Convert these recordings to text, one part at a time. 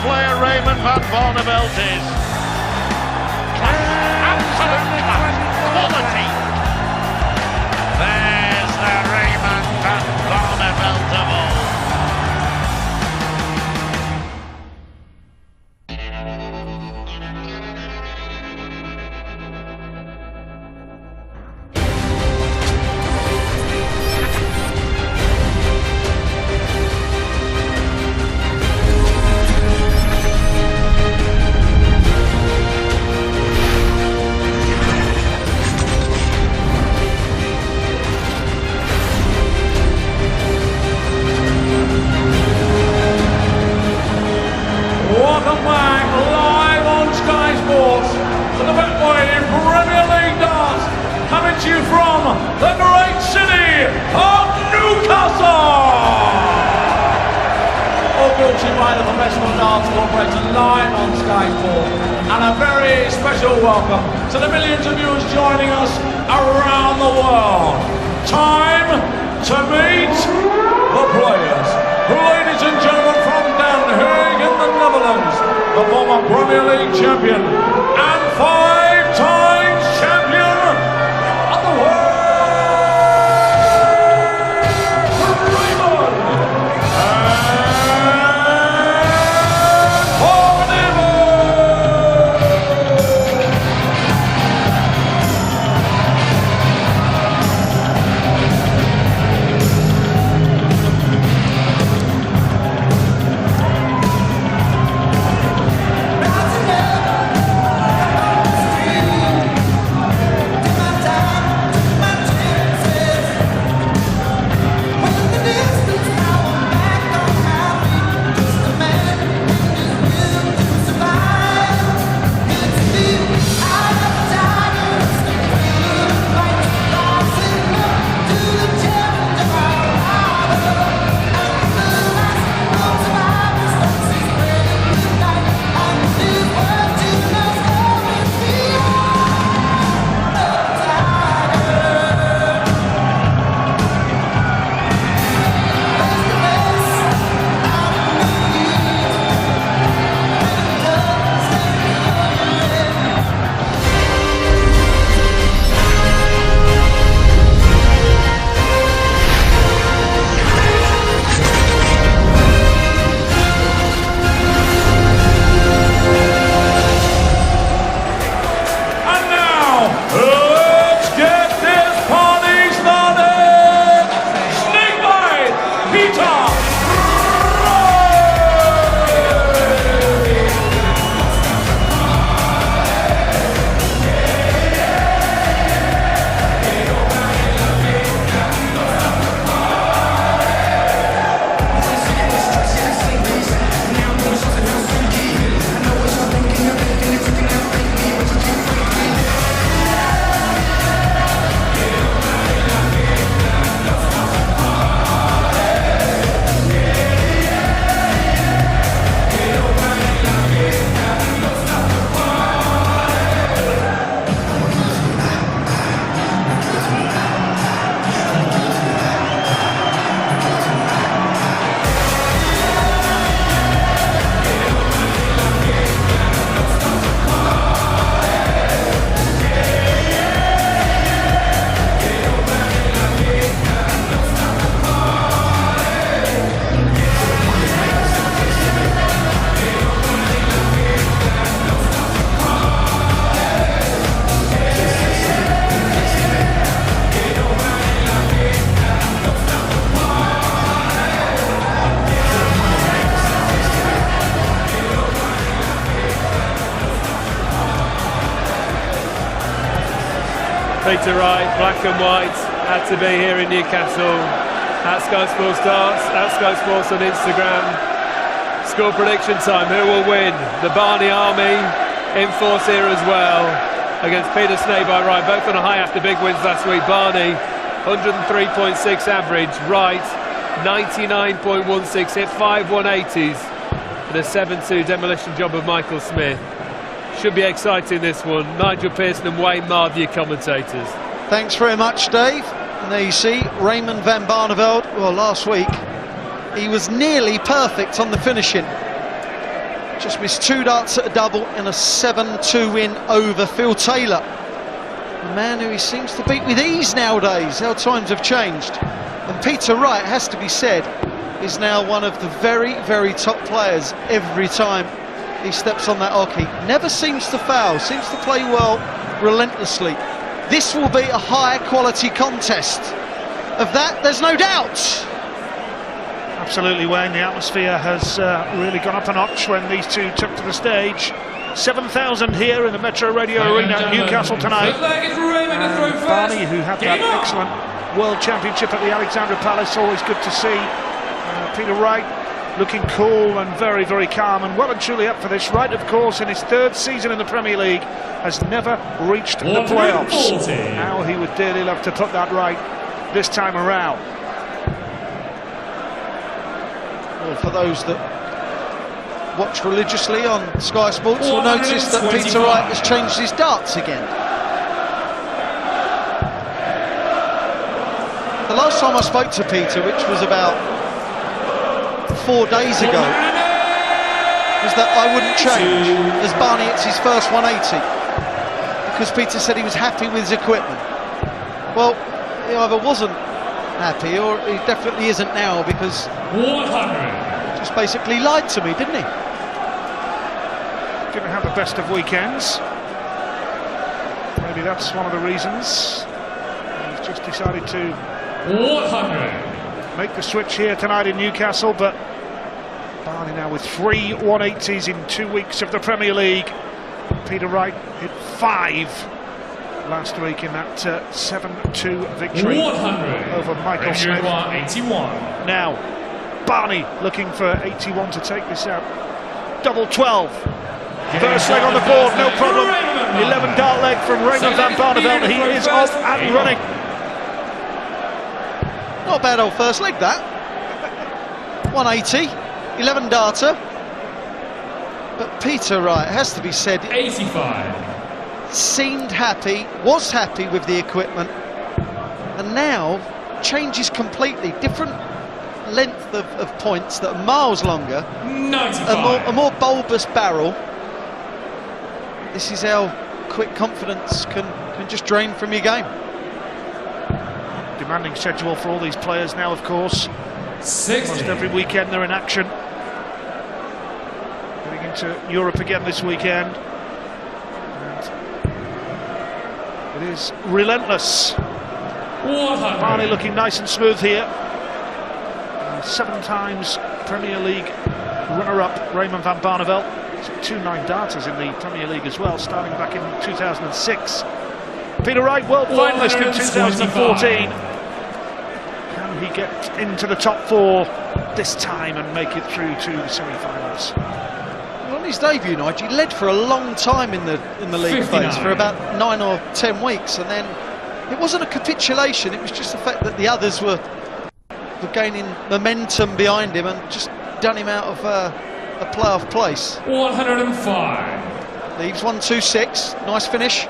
player Raymond van Barneveld is. Absolute quality. There's the Raymond van Barneveld of old. Welcome back live on Sky Sports to the Betway Premier League darts, coming to you from the great city of Newcastle. All brought to you by the Professional Darts Corporation live on Sky Sports, and a very special welcome to the millions of viewers joining us around the world. Time to meet the players. Ladies and gentlemen, from Den Haag in the Netherlands, the former Premier League champion and 5 times champion of the world, Raymond Peter Wright, black and white, had to be here in Newcastle. At Sky Sports Darts, at Sky Sports on Instagram. Score prediction time, who will win? The Barney Army in force here as well against Peter Snee by Wright, both on a high after big wins last week. Barney 103.6 average, Wright 99.16, hit 5 180s and a 7-2 demolition job of Michael Smith. Should be exciting, this one. Nigel Pearson and Wayne Mard, your commentators. Thanks very much, Dave. And there you see Raymond van Barneveld. Well, last week he was nearly perfect on the finishing. Just missed 2 darts at a double in a 7-2 win over Phil Taylor. A man who he seems to beat with ease nowadays, how times have changed. And Peter Wright, has to be said, is now one of the very, very top players every time he steps on that hockey. Never seems to foul, seems to play well relentlessly. This will be a high quality contest. Of that, there's no doubt. Absolutely, Wayne. The atmosphere has really gone up a notch when these two took to the stage. 7,000 here in the Metro Radio Arena at Newcastle tonight. And Barney, who had that excellent World Championship at the Alexandra Palace, always good to see. Peter Wright looking cool and very, very calm and well and truly up for this. Wright, of course, in his 3rd season in the Premier League, has never reached the playoffs. How he would dearly love to put that right this time around. Well, for those that watch religiously on Sky Sports will notice that Peter Wright has changed his darts again. The last time I spoke to Peter, which was about 4 days ago, was that I wouldn't change as Barney hits his first 180, because Peter said he was happy with his equipment. Well, he either wasn't happy or he definitely isn't now, because 100. Just basically lied to me, didn't he? Didn't have the best of weekends. Maybe that's one of the reasons. He's just decided to 100. make the switch here tonight in Newcastle, but Barney now with 3 180s in 2 weeks of the Premier League. Peter Wright hit 5 last week in that 7-2 victory 100 over Michael Smith. 81. Now, Barney looking for 81 to take this out. Double 12. First leg on the board, no problem. 11 dart leg from Raymond van Barneveld. He is off and running. Not a bad old first leg, that. 180, 11 darter. But Peter Wright, has to be said, 85. seemed happy, was happy with the equipment, and now changes completely. Different length of points that are miles longer, 95. a more bulbous barrel. This is how quick confidence can just drain from your game. Demanding schedule for all these players now, of course. 60. Almost every weekend they're in action. Getting into Europe again this weekend. And it is relentless. 100. Barney looking nice and smooth here. 7 times Premier League runner-up Raymond van Barneveld. 2 9-darters in the Premier League as well, starting back in 2006. Peter Wright, world finalist in 2014. Can he get into the top 4 this time and make it through to the semi-finals? Well, on his debut night, he led for a long time in the league 59. phase, for about 9 or 10 weeks, and then it wasn't a capitulation. It was just the fact that the others were gaining momentum behind him and just done him out of a playoff place. 105. Leaves 1-2-6. Nice finish.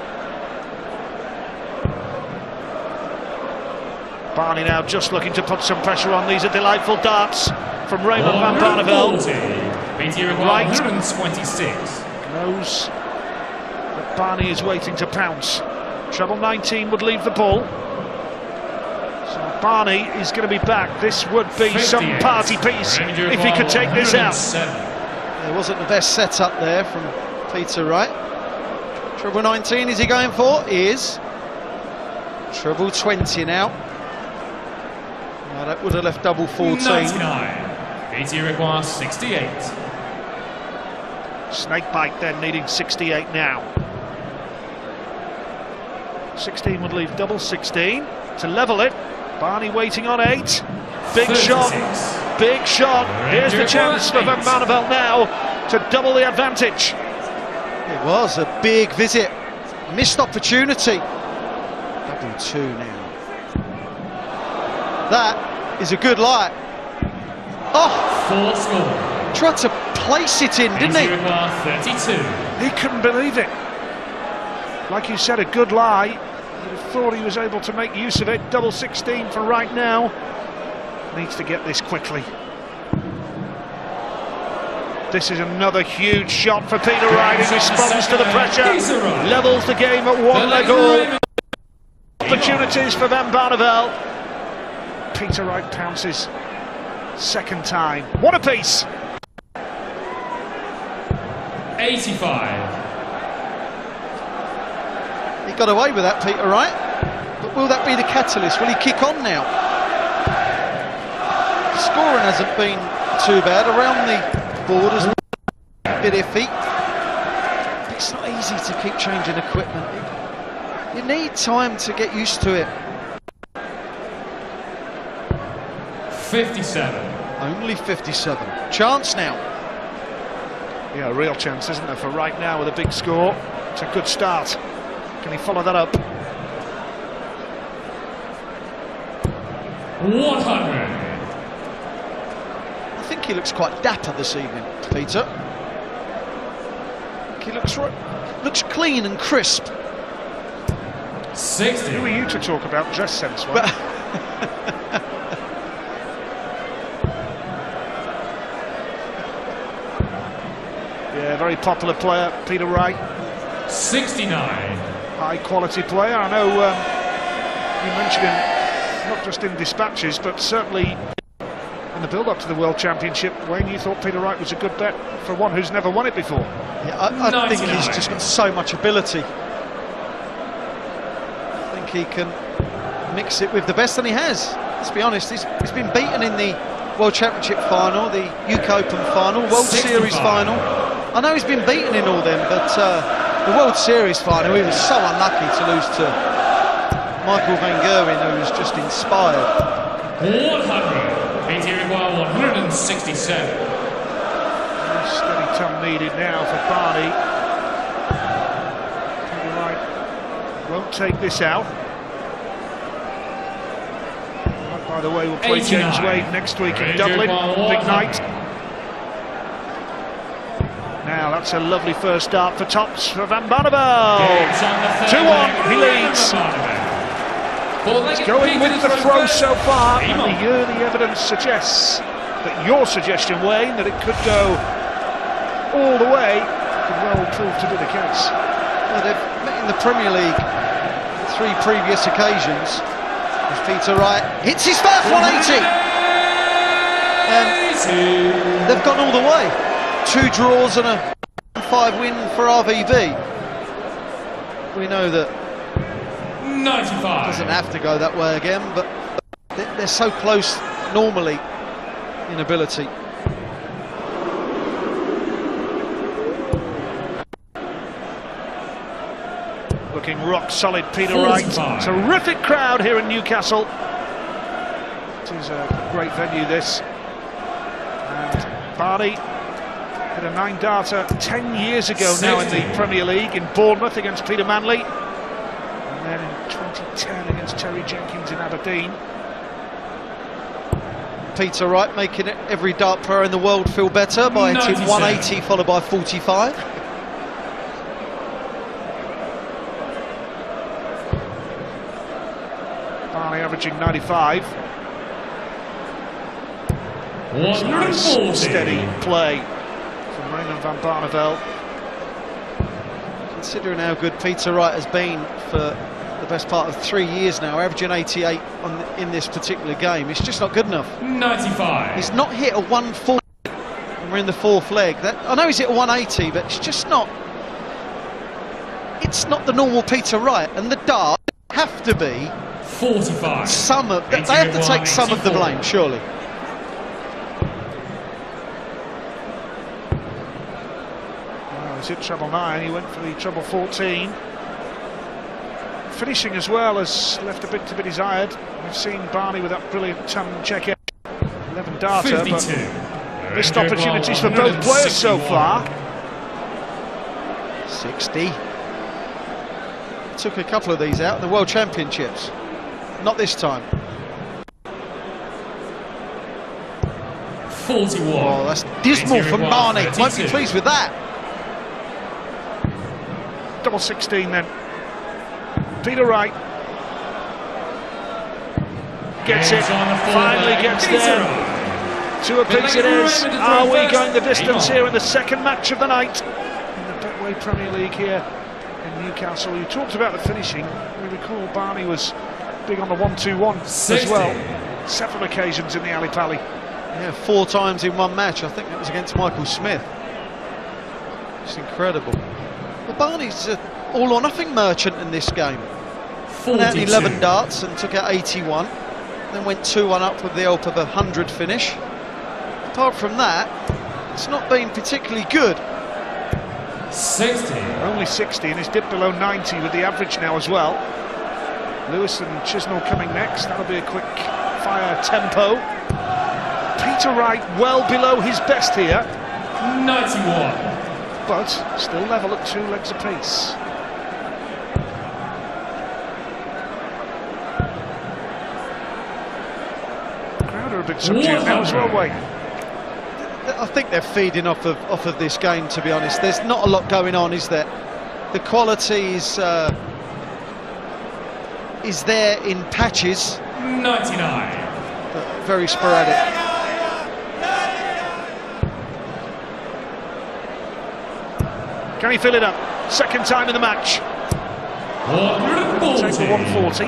Barney now just looking to put some pressure on. These are delightful darts from Raymond van Barneveld. Right. 126. Knows that Barney is waiting to pounce. Treble 19 would leave the ball. So Barney is going to be back. This would be some party piece if he could take this out. There wasn't the best setup there from Peter Wright. Treble 19 is he going for? He is. Treble 20 now. That would have left double 14. 99. BT requires 68. Snakebite then needing 68 now. 16 would leave double 16 to level it. Barney waiting on 8. Big 36. shot. Big shot. Here's the chance for Van Barneveld now to double the advantage. It was a big visit. Missed opportunity. Double 2 now. That is a good lie. Oh! 4 score. Tried to place it in, didn't he? 32. He couldn't believe it. Like you said, a good lie. You'd have thought he was able to make use of it. Double 16 for right now. Needs to get this quickly. This is another huge shot for Peter Wright in response to the pressure. Levels the game at 1 all. Opportunities for Van Barneveld. Peter Wright pounces second time. What a piece! 85. He got away with that, Peter Wright. But will that be the catalyst? Will he kick on now? Scoring hasn't been too bad around the borders, a bit iffy. It's not easy to keep changing equipment. You need time to get used to it. 57. Only 57. Chance now. Yeah, a real chance, isn't there, for right now with a big score. It's a good start. Can he follow that up? 100. I think he looks quite dapper this evening, Peter. He looks clean and crisp. 60. Who are you to talk about dress sense, right? Yeah, very popular player, Peter Wright. 69. High quality player. I know you mentioned him not just in dispatches, but certainly in the build-up to the World Championship. Wayne, you thought Peter Wright was a good bet for one who's never won it before. Yeah, I think he's just got so much ability. I think he can mix it with the best, and he has. Let's be honest, he's been beaten in the World Championship final, the UK Open final, World 65. Series final. I know he's been beaten in all them, but the World Series final, he was so unlucky to lose to Michael van Gerwen, who was just inspired. 100. Peter require 167. Steady tongue needed now for Barney. Peter Wright won't take this out. By the way, we'll play 89. James Wade next week in Dublin. Big night. Now that's a lovely first start for tops for Van Barneveld. 2-1, he leads. He's going with the throw so far, and the early evidence suggests that your suggestion, Wayne, that it could go all the way, could well prove to be the case. Well, they've met in the Premier League 3 previous occasions. As Peter Wright hits his first 180. They've gone all the way. 2 draws and a 5 win for RVB. We know that 95. doesn't have to go that way again, but they're so close normally in ability. Looking rock solid, Peter Wright. Terrific crowd here in Newcastle. It is a great venue, this. And Barney hit a 9-darter 10 years ago now in the Premier League in Bournemouth against Peter Manley. And then in 2010 against Terry Jenkins in Aberdeen. Peter Wright making every dart player in the world feel better by hitting 180 followed by 45. Barney averaging 95. 140. Steady play from Raymond Van Barneveld. Considering how good Peter Wright has been for the best part of 3 years now, averaging 88 in this particular game, it's just not good enough. 95. He's not hit a 140 and we're in the 4th leg. I know he's hit a 180, but it's just not. It's not the normal Peter Wright, and the darts have to be 45. they have to take some of the blame, surely. Well, he's hit treble 9, he went for the treble 14. Finishing as well has left a bit to be desired. We've seen Barney with that brilliant check 11 darter, 52. but missed opportunities for both players so far. 60. Took a couple of these out in the World Championships. Not this time. 41. Oh, that's dismal from Barney. Won't be pleased with that. Double 16 then. Peter Wright gets it, finally gets there. Two apiece it is. Are we going the distance here in the second match of the night in the Betway Premier League here in Newcastle? You talked about the finishing. We recall Barney was big on the 1-2-1 as well. Several occasions in the Ali Pali. Yeah, 4 times in one match. I think that was against Michael Smith. It's incredible. Well, Barney's an all-or-nothing merchant in this game. Went out 11 darts and took out 81. Then went 2-1 up with the help of a 100 finish. Apart from that, it's not been particularly good. 60. Only 60 and he's dipped below 90 with the average now as well. Lewis and Chisnall coming next. That'll be a quick fire tempo. Peter Wright well below his best here. 91. But still level at 2 legs apiece. Crowd are a bit subdued now as well, Wayne. I think they're feeding off of this game, to be honest. There's not a lot going on, is there? The quality is there in patches. 99. But very sporadic. Can he fill it up? Second time in the match. 140. Take the 140.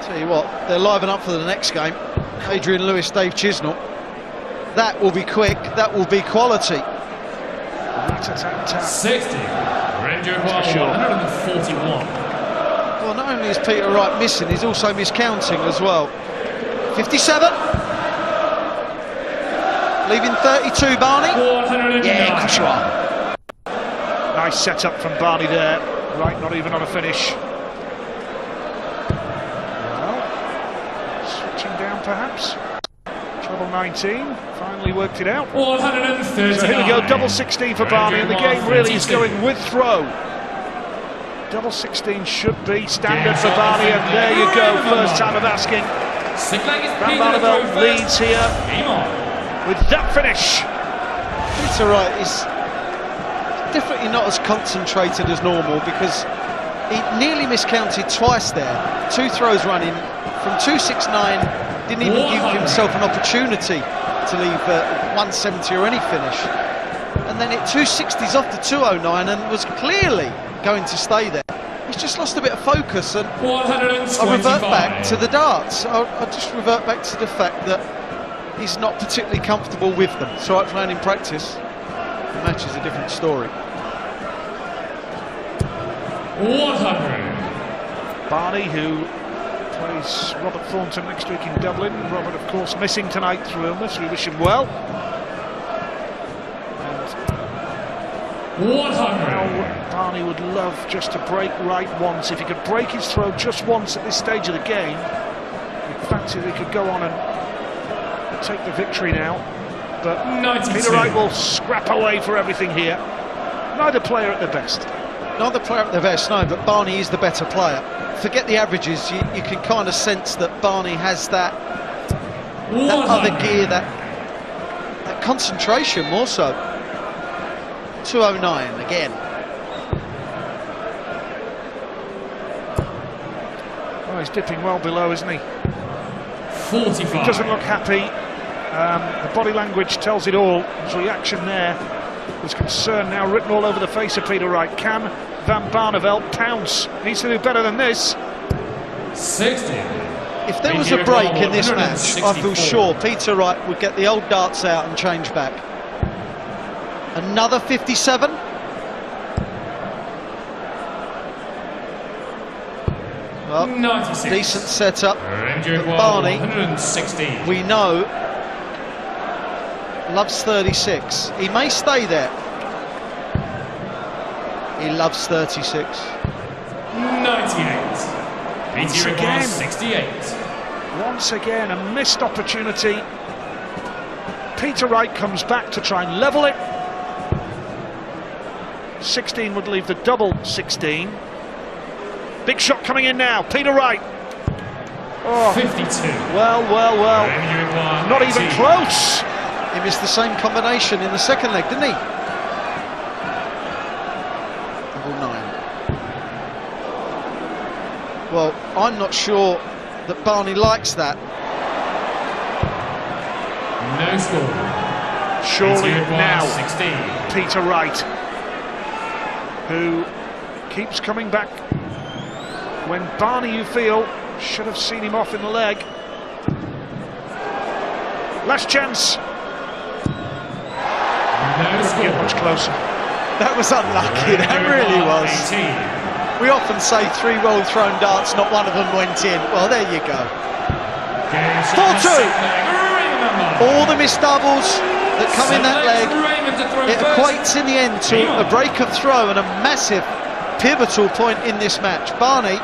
Tell you what, they're liven up for the next game. Adrian Lewis, Dave Chisnall. That will be quick, that will be quality. 60. Ranger 141. Well, not only is Peter Wright missing, he's also miscounting as well. 57. Leaving 32, Barney. 109. Yeah, of course you are. Nice setup from Barney there. Right, not even on a finish. Well, switching down perhaps. Treble 19, finally worked it out. 139. So here we go, double 16 for Barney, and the game really is going with throw. Double 16 should be standard for Barney, and there you go, first time of asking. Van Barneveld leads here with that finish. Peter Wright is definitely not as concentrated as normal, because he nearly miscounted twice there. 2 throws running from 269, didn't even give himself an opportunity to leave 170 or any finish. And then it 260s off the 209 and was clearly going to stay there. He's just lost a bit of focus, and I'll revert back to the darts. I'll just revert back to the fact that he's not particularly comfortable with them. It's all right playing in practice. The match is a different story. 100. Barney, who plays Robert Thornton next week in Dublin. Robert, of course, missing tonight through illness. We wish him well. And 100. now Barney would love just to break Wright once. If he could break his throw just once at this stage of the game, in fact, he could go on and take the victory now. But 92. Peter Wright will scrap away for everything here. Neither player at their best. Neither player at their best, no, but Barney is the better player. Forget the averages, you can kind of sense that Barney has that other gear, that concentration more so. 209 again. Oh, he's dipping well below, isn't he? 45. He doesn't look happy. The body language tells it all. His reaction there was concern now written all over the face of Peter Wright. Can Van Barneveld pounce? Needs to do better than this. 60. If there was a break in this match, I feel sure Peter Wright would get the old darts out and change back. Another 57. Well, 96. decent setup. Ranger But Barney, 160. we know, loves 36. He may stay there. He loves 36. 98. Once again. 68. Once again, a missed opportunity. Peter Wright comes back to try and level it. 16 would leave the double 16. Big shot coming in now, Peter Wright. Oh, 52. well. Not even close. He missed the same combination in the second leg, didn't he? Double 9. Well, I'm not sure that Barney likes that. No score. Surely now, 16. Peter Wright, who keeps coming back when Barney, you feel, should have seen him off in the leg. Last chance. No Couldn't get much closer. That was unlucky, that really was. 18. We often say 3 well-thrown darts, not one of them went in. Well, there you go. 4-2. All the missed doubles that come in that leg, it equates in the end to a break of throw and a massive pivotal point in this match. Barney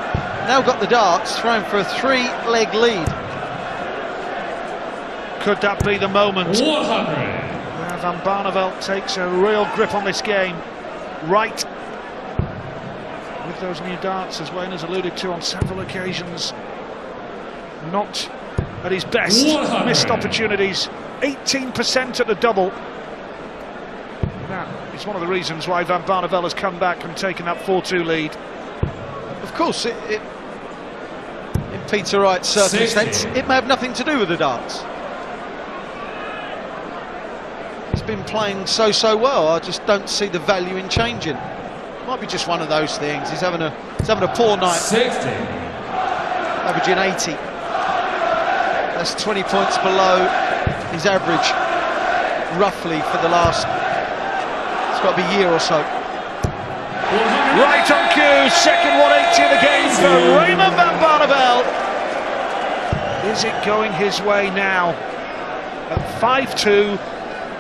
now got the darts, thrown for a 3-leg lead. Could that be the moment? 100. Van Barneveld takes a real grip on this game. Wright, with those new darts, as Wayne has alluded to on several occasions, not at his best. 100. Missed opportunities, 18% at the double. That is one of the reasons why Van Barneveld has come back and taken that 4-2 lead. Of course, in Peter Wright's circumstance, 60. it may have nothing to do with the darts. He's been playing so well. I just don't see the value in changing. Might be just one of those things. He's having a poor night. 60. Averaging 80. That's 20 points below his average, roughly, for the last, it's got to be a year or so. Right on cue, second 180 of the game for Raymond Van Barneveld. Is it going his way now? At 5-2,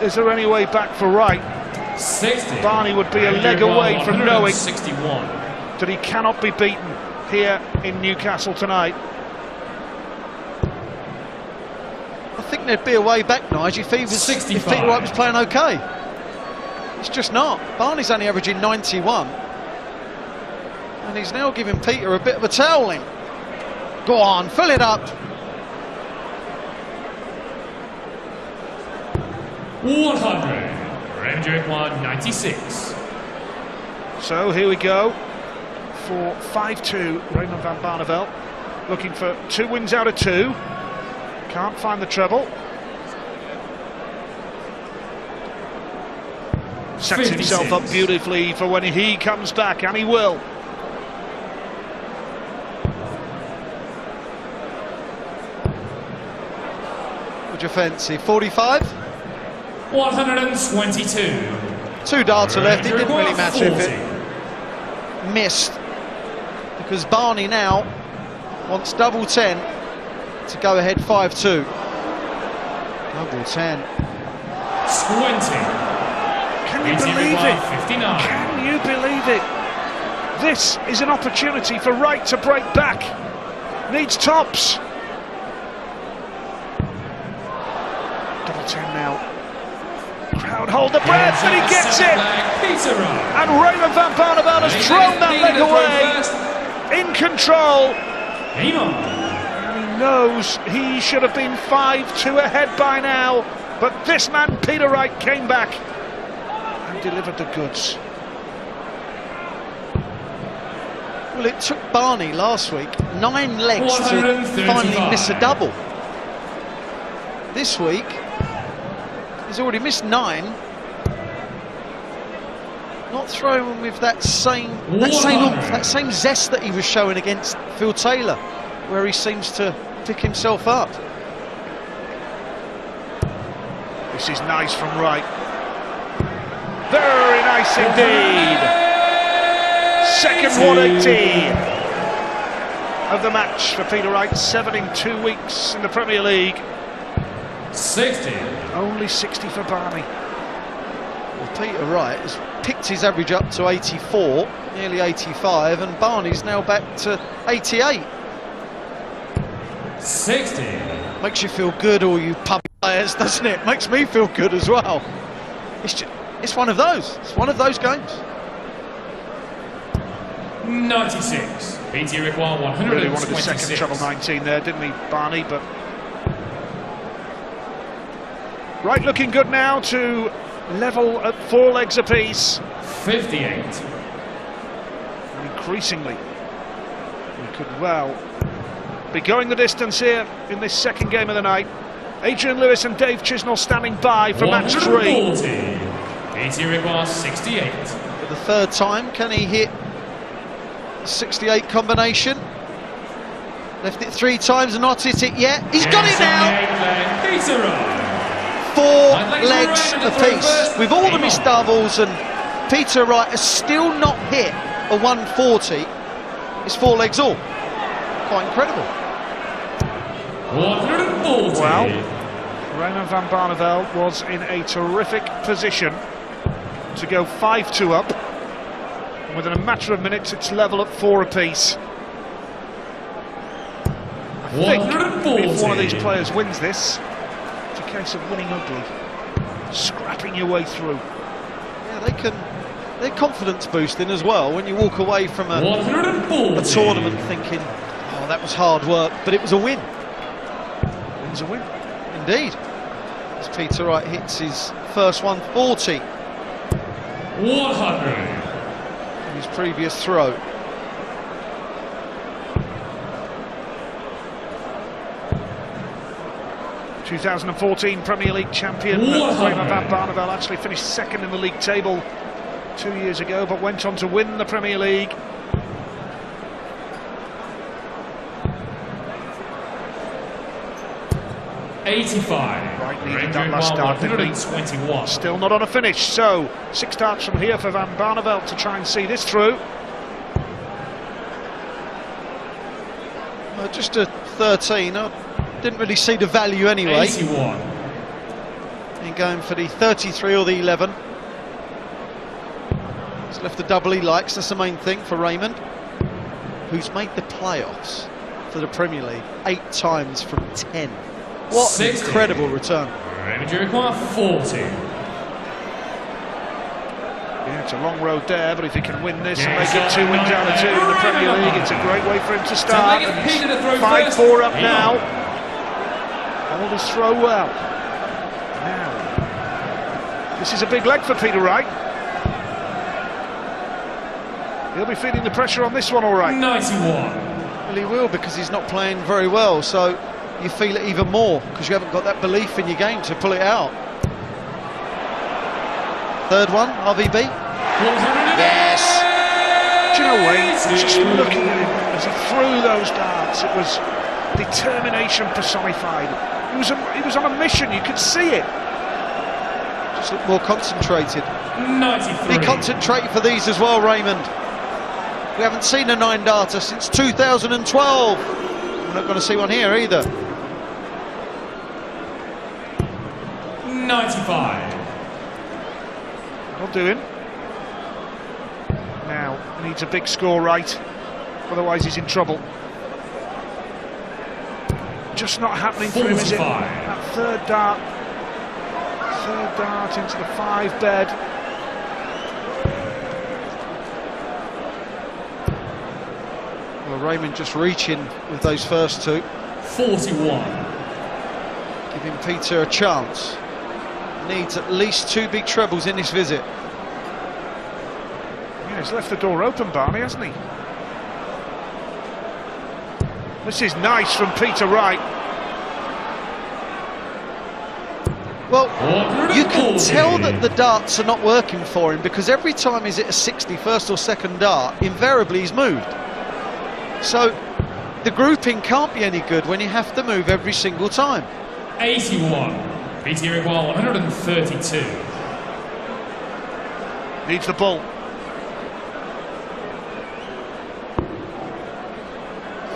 is there any way back for Wright? 60. Barney would be a leg away from knowing 61. that he cannot be beaten here in Newcastle tonight. I think there'd be a way back, Nige, if Peter Wright was playing okay. It's just not. Barney's only averaging 91. And he's now giving Peter a bit of a toweling. Go on, fill it up. 100. Raymond 96. So here we go for 5-2. Raymond Van Barneveld looking for 2 wins out of 2. Can't find the treble. Sets himself up beautifully for when he comes back, and he will. What'd you fancy? 45? 122. 2 darts are left. It didn't really matter if 40. it missed, because Barney now wants double 10 to go ahead 5-2. Double 10. 20. Can you believe it? 59. Can you believe it? This is an opportunity for Wright to break back. Needs tops. Double 10 now. Crowd hold the breath, and he gets it. Peter Wright. And Raymond Van Barneveld has thrown that leg away. In control. Eamon. And he knows he should have been 5-2 ahead by now. But this man, Peter Wright, came back and delivered the goods. Well, it took Barney last week 9 legs to finally miss a double. This week, he's already missed 9. Not throwing with that same zest that he was showing against Phil Taylor, where he seems to pick himself up. This is nice from Wright. Very nice indeed. Second 180 of the match for Peter Wright. 7 in 2 weeks in the Premier League. 60. Only 60 for Barney. Well, Peter Wright has picked his average up to 84, nearly 85, and Barney's now back to 88. 60. Makes you feel good, all you pub players, doesn't it? Makes me feel good as well. It's one of those. It's one of those games. 96. BT require 126. Really wanted the second treble 19 there, didn't he, Barney? But Wright looking good now to level at 4 legs apiece. 58. And increasingly, he could well be going the distance here in this second game of the night. Adrian Lewis and Dave Chisnell standing by for match 3. 80 requires 68. For the third time, can he hit 68 combination? Left it 3 times and not hit it yet. He's got it now! 4 legs apiece. With all the missed doubles, and Peter Wright has still not hit a 140. It's 4 legs all. Quite incredible. 140. Well, Raymond van Barneveld was in a terrific position to go 5-2 up. And within a matter of minutes, it's level at 4 apiece. I think if one of these players wins this, it's a case of winning ugly, scrapping your way through. Yeah, they're confidence boosting as well when you walk away from a tournament thinking, oh, that was hard work, but it was a win. Win's a win. Indeed. As Peter Wright hits his first 140. 100. In his previous throw. The 2014 Premier League champion Raymond van Barneveld actually finished second in the league table 2 years ago, but went on to win the Premier League. Right, needed that last start, didn't he? Still not on a finish, so 6 starts from here for Van Barneveld to try and see this through. Just a 13. I didn't really see the value anyway. 81. And going for the 33 or the 11. He's left the double he likes, that's the main thing for Raymond, who's made the playoffs for the Premier League 8 times from 10. What 60. an incredible return. Raymond, you require 40. Yeah, it's a long road there, but if he can win this and make it 2 wins out of 2 in the Premier League, it's a great way for him to start. 5-4 up now. Held his throw well. Now, this is a big leg for Peter Wright. He'll be feeling the pressure on this one, all right. 91. Well, he will, because he's not playing very well, so you feel it even more because you haven't got that belief in your game to pull it out. Third one, RVB. Yes. Do you know, Wayne, just looking at him as he threw those darts, it was determination personified. He was on a mission, you could see it. Just look more concentrated. 93. Be concentrated for these as well, Raymond. We haven't seen a 9-darter since 2012. We're not going to see one here either. 95. Not doing. Now, needs a big score right, otherwise he's in trouble. Just not happening for him, is it? That third dart into the 5 bed. Well, Raymond just reaching with those first 2. 41. Giving Peter a chance. Needs at least 2 big trebles in this visit. Yeah, he's left the door open, Barney, hasn't he? This is nice from Peter Wright. Well, you can tell that the darts are not working for him, because every time he's at a 60 first or second dart, invariably he's moved. So the grouping can't be any good when you have to move every single time. 81. BT require 132. Needs the ball.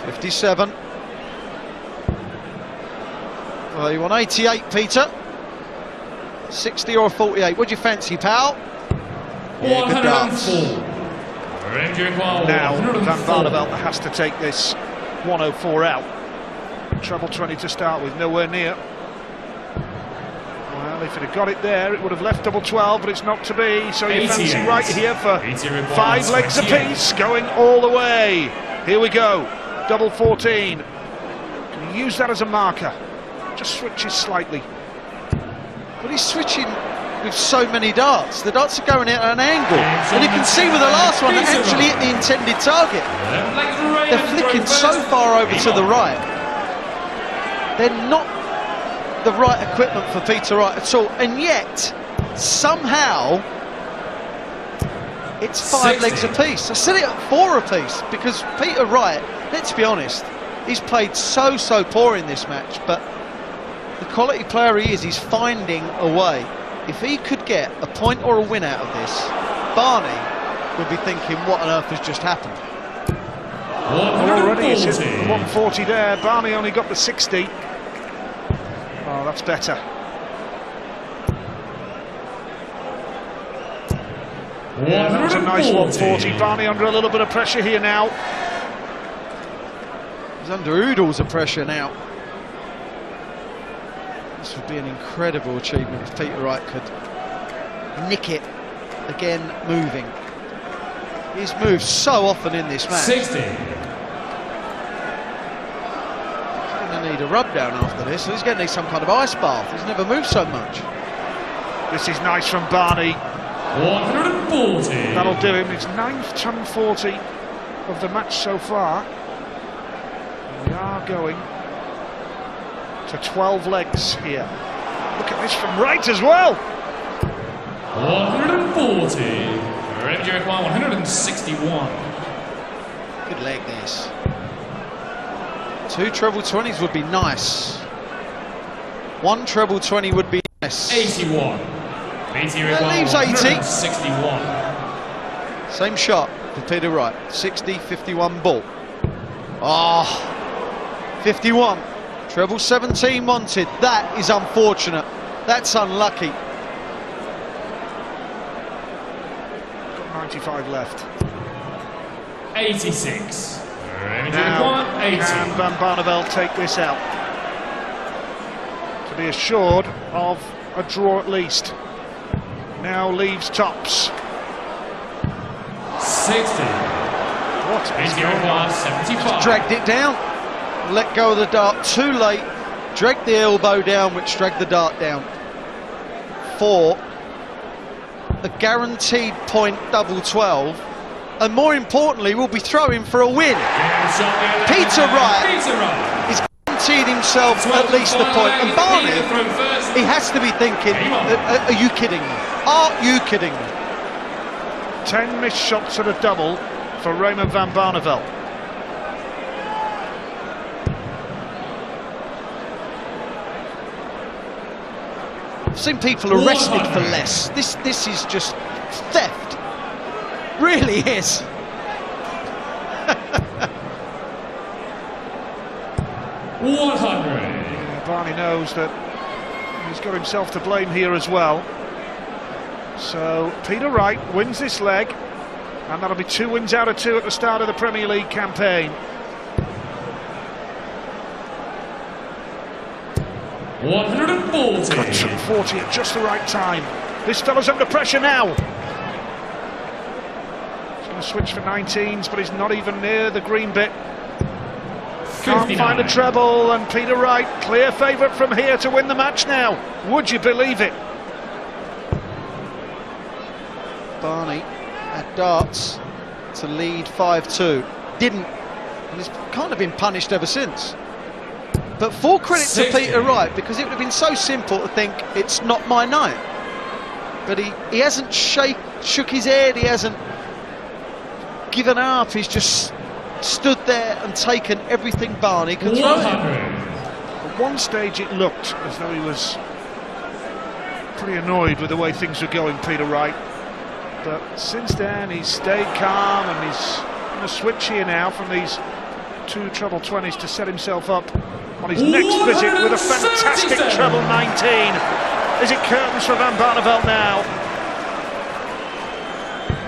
57. Well, you want 88, Peter. 60 or 48. What do you fancy, pal? Yeah, good darts. 104. Now, Van Barneveld has to take this 104 out. Treble 20 to start with, nowhere near. Well, if it had got it there, it would have left double 12, but it's not to be. So you fancy right here for 5 legs apiece, going all the way. Here we go, double 14. Can you use that as a marker? Just switches slightly. But he's switching with so many darts. The darts are going at an angle, and you can see with the last one that actually hit the intended target. They're flicking so far over to the right. They're not the right equipment for Peter Wright at all, and yet somehow it's 5 legs apiece. I said it at 4 apiece because Peter Wright, let's be honest, he's played so poor in this match, but the quality player he is, he's finding a way. If he could get a point or a win out of this, Barney would be thinking, what on earth has just happened? Already it's hit 140 there. Barney only got the 60. Oh, that's better. Yeah, that was a nice 140. Barney under a little bit of pressure here now. He's under oodles of pressure now. This would be an incredible achievement if Peter Wright could nick it again, moving. He's moved so often in this match. 60. He's going to need a rub down after this. He's going to need some kind of ice bath. He's never moved so much. This is nice from Barney. 140. That'll do him. It's 9th 1040 of the match so far. We are going to 12 legs here. Look at this from Wright as well. 140. Revenue required 161. Good leg this. 2 treble 20s would be nice. 1 treble 20 would be nice. 81. That leaves 80. 61. Same shot for Peter Wright. 60, 51 ball. Ah, 51. Treble 17 wanted. That is unfortunate. That's unlucky. Got 95 left. 86. Now, can Van Barneveld take this out to be assured of a draw at least? Now leaves tops. 60. What is going on? 75. Dragged it down. Let go of the dart too late. Dragged the elbow down, which dragged the dart down. For a guaranteed point double 12. And more importantly, will be throwing for a win. Peter Wright is guaranteed himself at least a point. And Barney, he has to be thinking, are you kidding me? Are you kidding me? 10 missed shots at a double for Raymond Van Barneveld. I've seen people arrested for less. This is just theft. Really is. 100. Barney knows that he's got himself to blame here as well. So Peter Wright wins this leg, and that'll be 2 wins out of 2 at the start of the Premier League campaign. 140. 140 at just the right time. This fella's under pressure now. He's going to switch for 19s, but he's not even near the green bit. Can't find a treble, and Peter Wright, clear favourite from here to win the match now. Would you believe it? Barney at darts to lead 5-2. Didn't, and he's kind of been punished ever since. But full credit to Peter Wright, because it would have been so simple to think it's not my night. But he hasn't shook his head, he hasn't given up, he's just stood there and taken everything Barney could throw him. At one stage it looked as though he was pretty annoyed with the way things were going, Peter Wright. But since then he's stayed calm, and he's going to switch here now from these 2 treble 20s to set himself up on his next visit with a fantastic treble 19. Is it curtains for Van Barneveld now?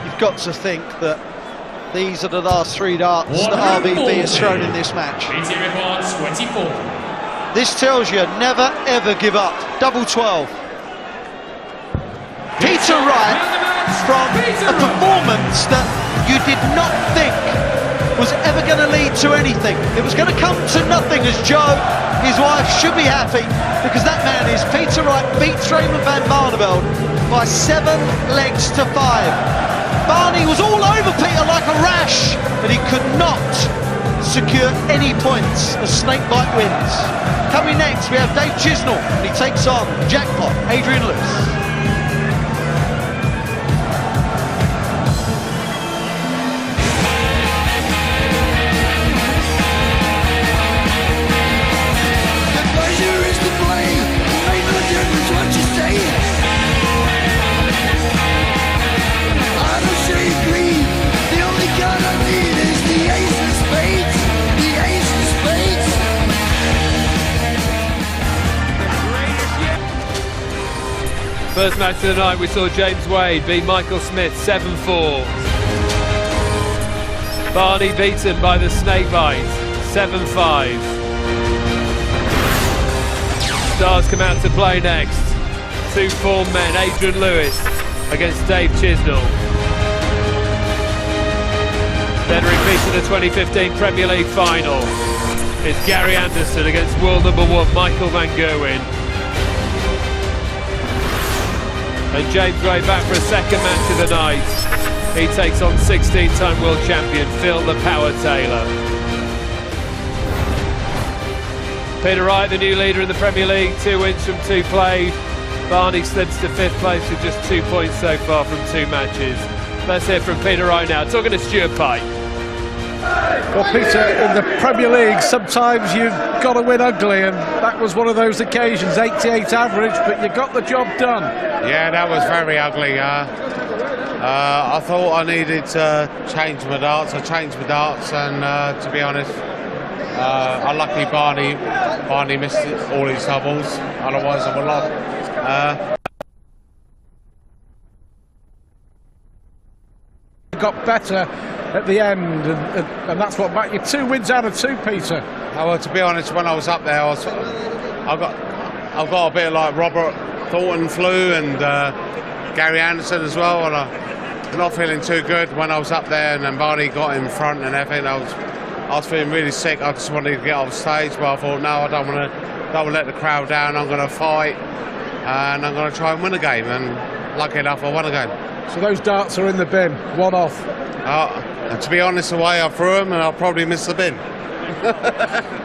You've got to think that these are the last 3 darts that RVB has thrown in this match. 24. This tells you never ever give up. Double 12. Peter Wright, from a performance that you did not think was ever going to lead to anything. It was going to come to nothing, as Joe, his wife, should be happy, because that man is Peter Wright beats Raymond Van Barneveld by 7 legs to 5. Barney was all over Peter like a rash, but he could not secure any points, the snakebite wins. Coming next, we have Dave Chisnall, and he takes on Jackpot, Adrian Lewis. First match of the night, we saw James Wade beat Michael Smith 7-4. Barney beaten by the snakebite 7-5. Stars come out to play next. Two form men, Adrian Lewis against Dave Chisnall. Then repeat of the 2015 Premier League final. It's Gary Anderson against world number 1 Michael van Gerwen. And James Wade back for a second match of the night. He takes on 16-time world champion Phil the Power Taylor. Peter Wright, the new leader in the Premier League, 2 wins from 2 played. Barney slips to 5th place with just 2 points so far from 2 matches. Let's hear from Peter Wright now, talking to Stuart Pike. Well, Peter, in the Premier League, sometimes you've got to win ugly, and that was one of those occasions. 88 average, but you got the job done. Yeah, that was very ugly. I thought I needed to change my darts. I changed my darts, and to be honest, unluckily Barney missed all his doubles. Otherwise, I would have lost. Got better at the end, and that's what back you. 2 wins out of 2, Peter. Well, to be honest, when I was up there, I've got a bit like Robert Thornton flu and Gary Anderson as well, and I'm not feeling too good when I was up there. And then Barney got in front and everything. I was feeling really sick. I just wanted to get off stage, but I thought, no, I don't want to let the crowd down. I'm going to fight, and I'm going to try and win a game. And lucky enough, I won a game. So those darts are in the bin, 1 off. To be honest, the way I threw them, and I'll probably miss the bin.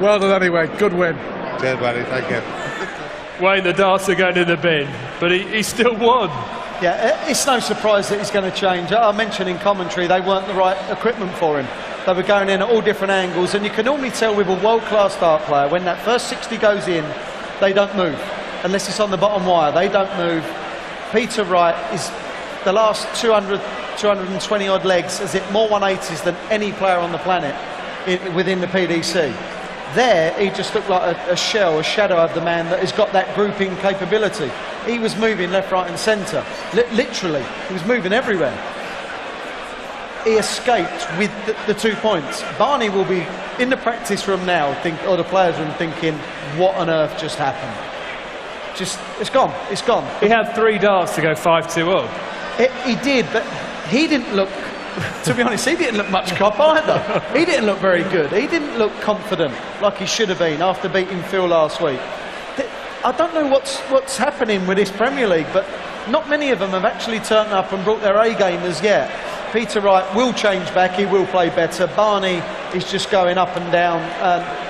Well done anyway, good win. Cheers, buddy, thank you. Wayne, the darts are going in the bin, but he still won. Yeah, it's no surprise that he's going to change. I mentioned in commentary they weren't the right equipment for him. They were going in at all different angles, and you can normally tell with a world-class dart player, when that first 60 goes in, they don't move. Unless it's on the bottom wire, they don't move. Peter Wright is the last 220 odd legs, has hit more 180s than any player on the planet within the PDC. There, he just looked like a shadow of the man that has got that grouping capability. He was moving left, right and centre. Literally, he was moving everywhere. He escaped with the 2 points. Barney will be in the practice room now, or the players' room, thinking, what on earth just happened? It's gone, it's gone. He had 3 darts to go 5-2 up. He did, but he didn't look, to be honest, he didn't look much cop either. He didn't look very good. He didn't look confident like he should have been after beating Phil last week. I don't know what's happening with this Premier League, but not many of them have actually turned up and brought their A game as yet. Peter Wright will change back, he will play better. Barney is just going up and down.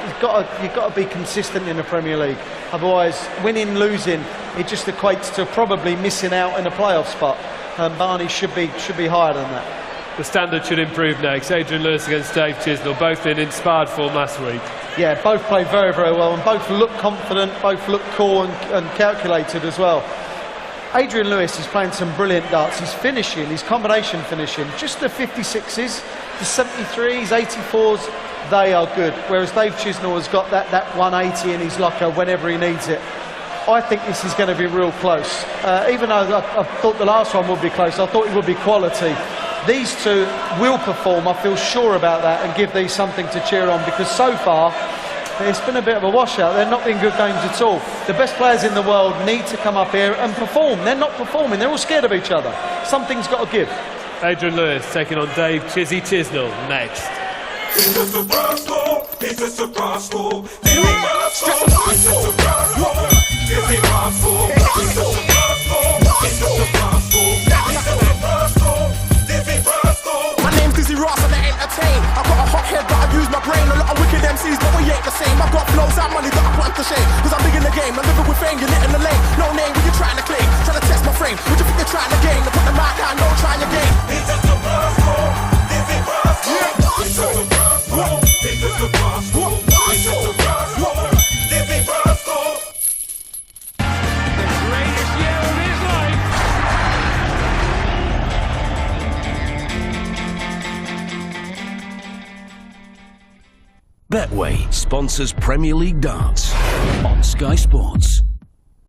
You've got to be consistent in the Premier League. Otherwise, winning, losing, it just equates to probably missing out in a playoff spot. Barney should be higher than that. The standard should improve next. Adrian Lewis against Dave Chisnall, both in inspired form last week. Yeah, both played very, very well, and both look confident, both look cool and calculated as well. Adrian Lewis is playing some brilliant darts. He's finishing, his combination finishing. Just the 56s, the 73s, 84s, they are good. Whereas Dave Chisnall has got that 180 in his locker whenever he needs it. I think this is going to be real close. Even though I thought the last one would be close, I thought it would be quality. These two will perform, I feel sure about that, and give these something to cheer on, because so far it's been a bit of a washout. They're not been good games at all. The best players in the world need to come up here and perform. They're not performing, they're all scared of each other. Something's got to give. Adrian Lewis taking on Dave Chisnall next. It's just a rascal, it's just a rascal. My name's Dizzy Ross and I entertain. I got a hot head but I use my brain. A lot MCs, but we ain't the same. I've got flows and money that I put to shame. Cause I'm big in the game, I'm living with fame, you're lit in the lane. No name, what you trying to claim? Trying to test my frame, what you think you're trying to gain? To put the mic down, no trying to gain. It's just a gospel. This is gospel. It's just a gospel. It's just a gospel. It's just a gospel. This is gospel. The greatest year of his life. Betway sponsors Premier League darts on Sky Sports.